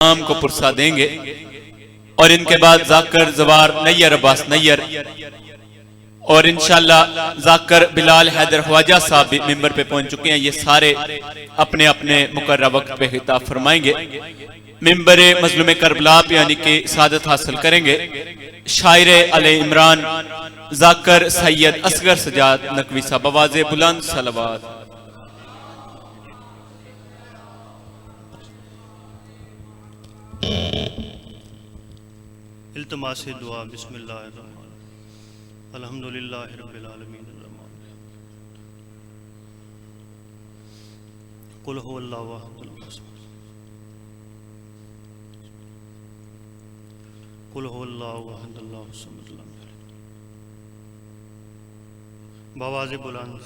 نام کو پرسا دیں گے، اور ان کے بعد ذاکر زوار نیر عباس نیر، اور انشاءاللہ ذاکر بلال حیدر خواجہ صاحب بھی ممبر پہ پہنچ چکے ہیں۔ یہ سارے اپنے اپنے مقررہ وقت پہ خطاب فرمائیں گے۔ ممبر مظلوم کربلا پہ یعنی کہ سعادت حاصل کریں گے شاعر علی عمران ذاکر سید اصغر سجاد نقوی صاحب۔ آواز بلند صلوات۔ التماس دعا۔ بسم اللہ الرحمن الرحیم۔ الحمدللہ رب العالمین الرحمن قل هو اللہ احد اللہ الصمد قل هو اللہ احد اللہ الصمد لم یلد۔ بآواز بلند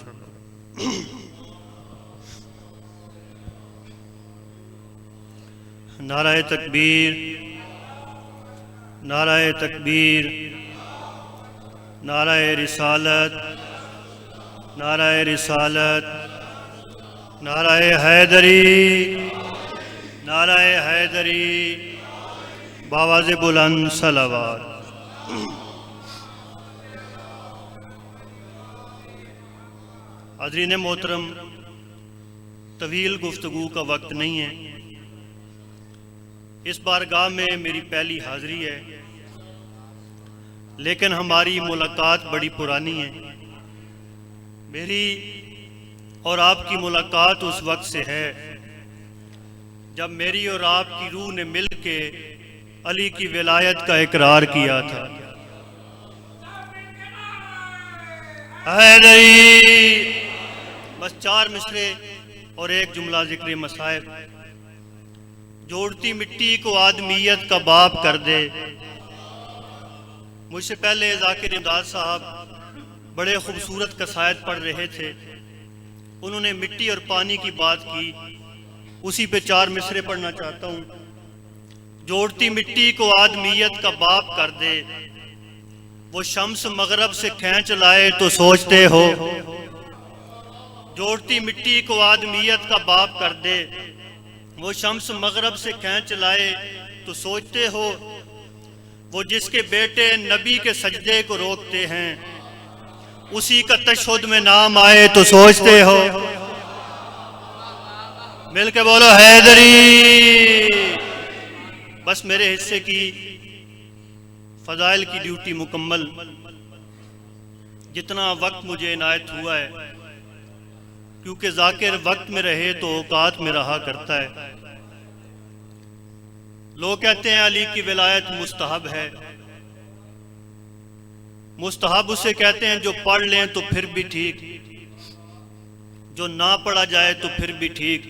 نعرہ تکبیر، نعرہ تکبیر، نعرہ رسالت، نعرہ رسالت، نعرہ حیدری، نعرہ حیدری، بآواز بلند صلوات۔ حاضرین محترم، طویل گفتگو کا وقت نہیں ہے۔ اس بارگاہ میں میری پہلی حاضری ہے، لیکن ہماری ملاقات بڑی پرانی ہے۔ میری اور آپ کی ملاقات اس وقت سے ہے جب میری اور آپ کی روح نے مل کے علی کی ولایت کا اقرار کیا تھا۔ حیدری، بس 4 مصرے اور ایک جملہ ذکر مصائب۔ جوڑتی مٹی کو آدمیت کا باپ کر دے۔ مجھ سے پہلے ذاکر امداد صاحب بڑے خوبصورت قصائد پڑھ رہے تھے، انہوں نے مٹی اور پانی کی بات کی، اسی پہ 4 مصرے پڑھنا چاہتا ہوں۔ جوڑتی مٹی کو آدمیت کا باپ کر دے، وہ شمس مغرب سے کھینچ لائے تو سوچتے ہو۔ جوڑتی مٹی کو آدمیت کا باپ کر دے، وہ شمس مغرب سے کھینچ لائے تو سوچتے ہو۔ وہ جس کے بیٹے نبی کے سجدے کو روکتے ہیں، اسی کا تشہد میں نام آئے تو سوچتے ہو۔ مل کے بولو حیدری۔ بس میرے حصے کی فضائل کی ڈیوٹی مکمل۔ جتنا وقت مجھے عنایت ہوا ہے، کیونکہ ذاکر وقت میں رہے تو اوقات میں رہا کرتا ہے۔ لوگ کہتے ہیں علی کی ولایت مستحب ہے۔ مستحب اسے کہتے ہیں جو پڑھ لیں تو پھر بھی ٹھیک، جو نہ پڑھا جائے تو پھر بھی ٹھیک۔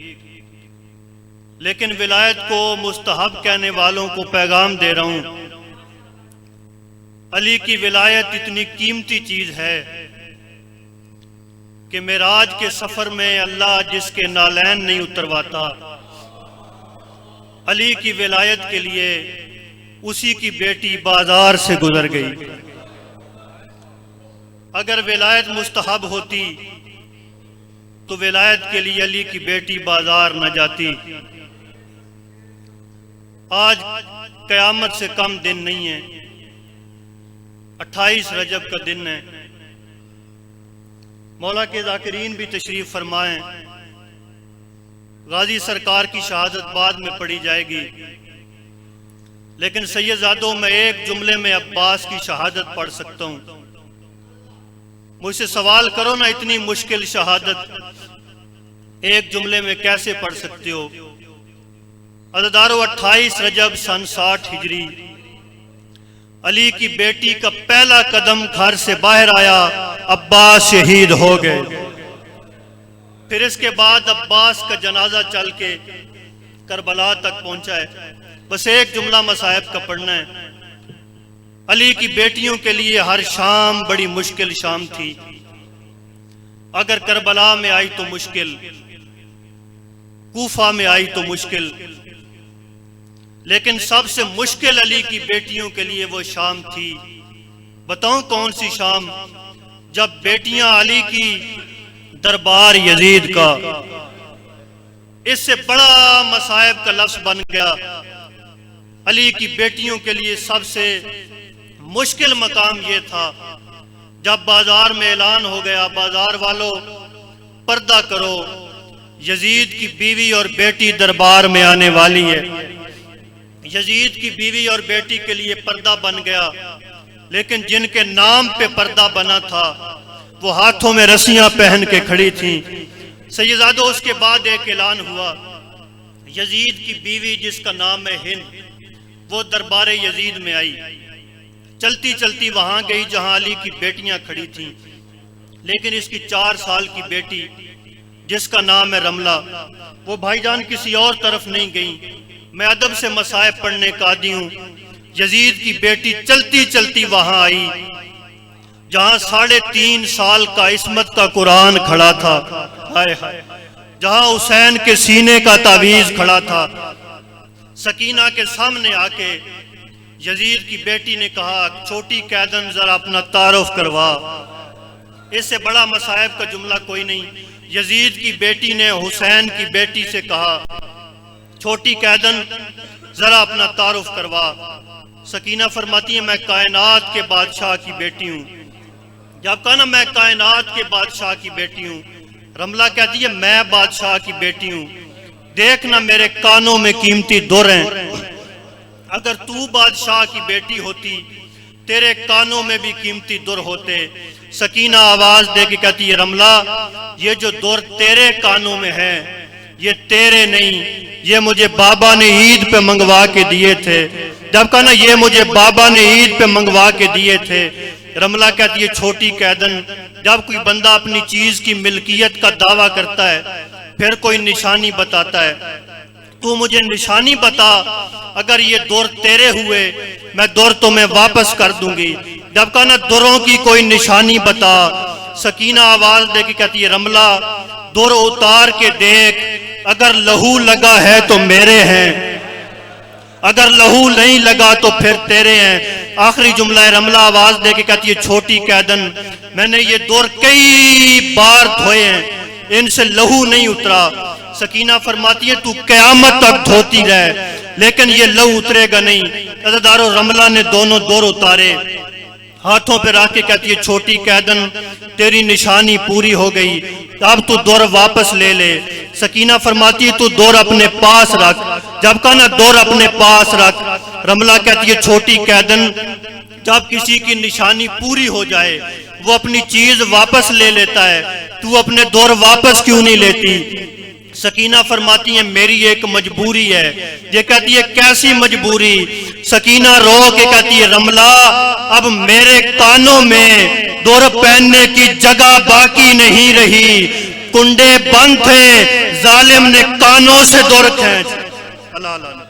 لیکن ولایت کو مستحب کہنے والوں کو پیغام دے رہا ہوں، علی کی ولایت اتنی قیمتی چیز ہے کہ معراج کے سفر میں اللہ جس کے نالین نہیں اترواتا، علی کی ولایت کے لیے اسی کی بیٹی بازار سے گزر گئی۔ اگر ولایت مستحب ہوتی تو ولایت کے لیے علی کی بیٹی بازار نہ جاتی۔ آج قیامت سے کم دن نہیں ہے، 28 رجب کا دن ہے۔ مولا کے ذاکرین بھی تشریف فرمائیں۔ غازی سرکار کی شہادت بعد میں پڑھی جائے گی، لیکن سید زادوں میں ایک جملے میں عباس کی شہادت پڑھ سکتا ہوں۔ مجھ سے سوال کرو نا، اتنی مشکل شہادت ایک جملے میں کیسے پڑھ سکتے ہو؟ عزادارو 28 رجب سن 60 ہجری، علی کی بیٹی کا پہلا قدم گھر سے باہر آیا، عباس شہید ہو گئے۔ پھر اس کے بعد عباس کا جنازہ چل کے کربلا تک پہنچا ہے۔ بس ایک جملہ مصائب کا پڑھنا ہے۔ علی کی بیٹیوں کے لیے ہر شام بڑی مشکل شام تھی۔ اگر کربلا میں آئی تو مشکل، کوفہ میں آئی تو مشکل، لیکن سب سے مشکل علی کی بیٹیوں کے لیے وہ شام تھی۔ بتاؤں کون سی شام؟ جب بیٹیاں علی کی دربار یزید کا، اس سے بڑا مصائب کا لفظ بن گیا علی کی بیٹیوں کے لیے سب سے مشکل مقام یہ تھا جب بازار میں اعلان ہو گیا بازار والوں پردہ کرو، یزید کی بیوی اور بیٹی دربار میں آنے والی ہے۔ یزید کی بیوی اور بیٹی کے لیے پردہ بن گیا، لیکن جن کے نام پہ پردہ بنا تھا وہ ہاتھوں میں رسیاں پہن کے کھڑی تھیں۔ سیدزادو اس کے بعد ایک اعلان ہوا، یزید کی بیوی جس کا نام ہے ہند، وہ دربار یزید میں آئی، چلتی چلتی وہاں گئی جہاں علی کی بیٹیاں کھڑی تھیں، لیکن اس کی 4 سال کی بیٹی جس کا نام ہے رملہ، وہ بھائی جان کسی اور طرف نہیں گئی۔ میں ادب سے مصائب پڑھنے کا عادی ہوں، یزید کی بیٹی چلتی چلتی وہاں آئی جہاں 3.5 سال کا عصمت کا قرآن کھڑا تھا، ہائے ہائے، جہاں حسین کے سینے کا تعویذ کھڑا تھا۔ سکینہ کے سامنے آ کے یزید کی بیٹی نے کہا، چھوٹی قیدن ذرا اپنا تعارف کروا۔ اس سے بڑا مصائب کا جملہ کوئی نہیں۔ یزید کی بیٹی نے حسین کی بیٹی سے کہا، چھوٹی قیدن ذرا اپنا تعارف کروا۔ سکینہ فرماتی ہے، میں کائنات کے بادشاہ کی بیٹی ہوں۔ جب کہا نا میں کائنات کے بادشاہ کی بیٹی ہوں، رملہ کہتی ہے میں بادشاہ کی بیٹی ہوں، دیکھنا میرے کانوں میں قیمتی در ہیں، اگر تو بادشاہ کی بیٹی ہوتی تیرے کانوں میں بھی قیمتی در ہوتے۔ سکینہ آواز دے کے کہتی ہے، رملہ یہ جو در تیرے کانوں میں ہے یہ تیرے نہیں، یہ مجھے بابا نے عید پہ منگوا کے دیے تھے۔ جب کہا نا یہ مجھے بابا نے عید پہ منگوا کے دیے تھے۔ رملہ کہتی ہے، چھوٹی قیدن جب کوئی بندہ اپنی چیز کی ملکیت کا دعویٰ کرتا ہے پھر کوئی نشانی بتاتا ہے، تو مجھے نشانی بتا، اگر یہ دور تیرے ہوئے میں دور تمہیں واپس کر دوں گی۔ جب کہا نا دوروں کی کوئی نشانی بتا، سکینہ آواز دے کے کہتی ہے، رملہ دور اتار کے دیکھ، اگر لہو لگا ہے تو میرے ہیں، اگر لہو نہیں لگا تو پھر تیرے ہیں۔ آخری جملہ ہے، رملہ آواز دے کے کہتی ہے، چھوٹی قیدن میں نے یہ دور کئی بار دھوئے ہیں، ان سے لہو نہیں اترا۔ سکینہ فرماتی ہے، تو قیامت تک دھوتی رہ لیکن یہ لہو اترے گا نہیں۔ عزیزدارو، رملہ نے دونوں دور اتارے، ہاتھوں پہ رکھ کے کہتی ہے، چھوٹی قیدن تیری نشانی پوری ہو گئی، اب تو دور واپس لے لے۔ سکینہ فرماتی ہے، تو دور اپنے پاس رکھ۔ جب کہا نا دور اپنے پاس رکھ، رملہ کہتی ہے، چھوٹی قیدن جب کسی کی نشانی پوری ہو جائے وہ اپنی چیز واپس لے لیتا ہے، تو اپنے دور واپس کیوں نہیں لیتی؟ سکینہ فرماتی ہے، میری ایک مجبوری ہے۔ یہ کہتی ہے، کیسی مجبوری؟ سکینہ رو کے کہتی ہے، رملہ اب میرے کانوں میں دور پہننے کی جگہ باقی نہیں رہی، کنڈے بند تھے، ظالم نے کانوں سے دور کھینچ۔ اللہ اللہ